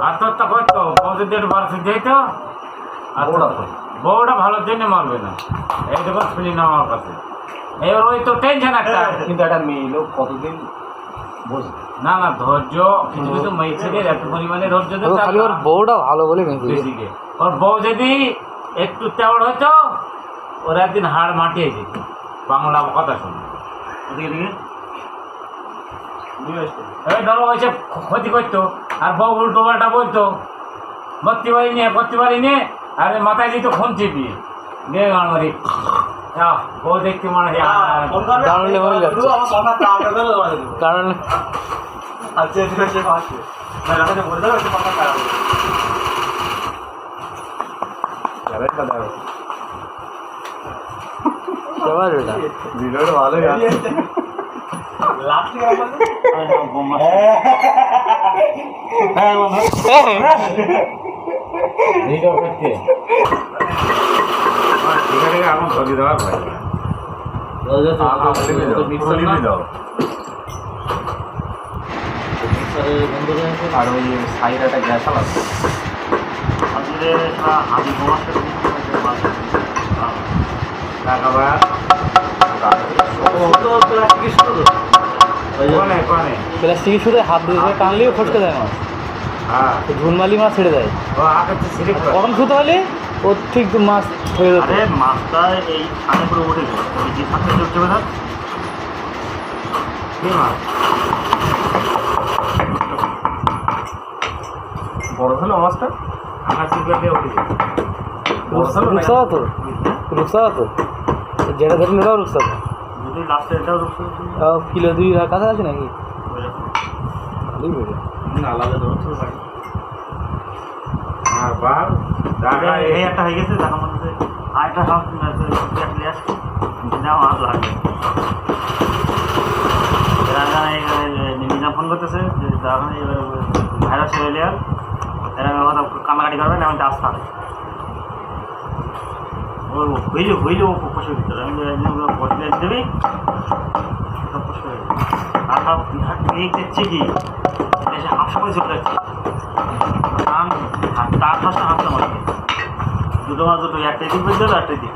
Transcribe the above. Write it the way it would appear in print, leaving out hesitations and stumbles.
আত্মহত্যা করতো প্রতিদিন বাড়ছে যেহেতু বউটা ভালোর জন্য মারবে না, এই দেখো শুনি না আমার কাছে। এবার ওই তো টেনশন একটা, কিন্তু একটা মেয়ে লোক কতদিন বুঝবে না না ধৈর্য, কিছু কিছু মেয়ে ছেলের এত পরিমাণে ধৈর্য খালি ওর বউটা ভালো বলে বেশিকে। ওর বউ যদি একটু তেমন হতো ওর একদিন হাড় মাটিয়ে যেত। বাংলা কথা শুনে এই ধরো ওইসে ক্ষতি করতো, আর বউ উল্টো পাল্টা বলতো করতে পারিনি, আর মাথায় দিত খুন চিপিয়ে দিয়ে গানমারি বউ দেখতে মানে কারণ ভালোই এখন ধরি দেওয়ার ভাই আর ওই সাইড একটা গ্যাস আছে হাবি টাকা ভাড়া প্লাস্টিকের শুধু হাত দিয়ে টানলেও ফসকে দেয় মাছ। হ্যাঁ ঝুনমালি মাছ ছেড়ে দেয়, ও আগে কখন শুতে হলে ও ঠিক মাছ ছেড়ে দেয়। মাছটা এই ছানে পুরো উঠে গেল, যে ছানে চলছে না মাছ বড় হলো মাছটা আমার চিপে উঠে গেল। রূপসাদা তো, রূপসাদা তো যেটা ধরেন ওটাও রূপসাদা। যদি লাস্টে এটাও কিলো 2 কাছে আছে নাকি ভালোই বেড়ে আলাদা ধরতে পারি। আর বার দেখা এই একটা হয়ে গেছে, দেখা মনে হচ্ছে আরেকটা সব নিয়ে আসছে নেওয়া হাত লাগবে। নিজা ফোন করতেছে যে ভাইরাস হয়ে এরা কথা কান্নাকাটি করবে না, আমি আসতে হবে হইলে ও পশু ভিতরে আমি দেবে দেখছি কি এসে হাফসা করে চলে যাচ্ছে। তার ফার্স্টে হাফসা মারবে দুটো মাছ দুটো, একটাই দিক বেঁচে যাবে একটাই দিক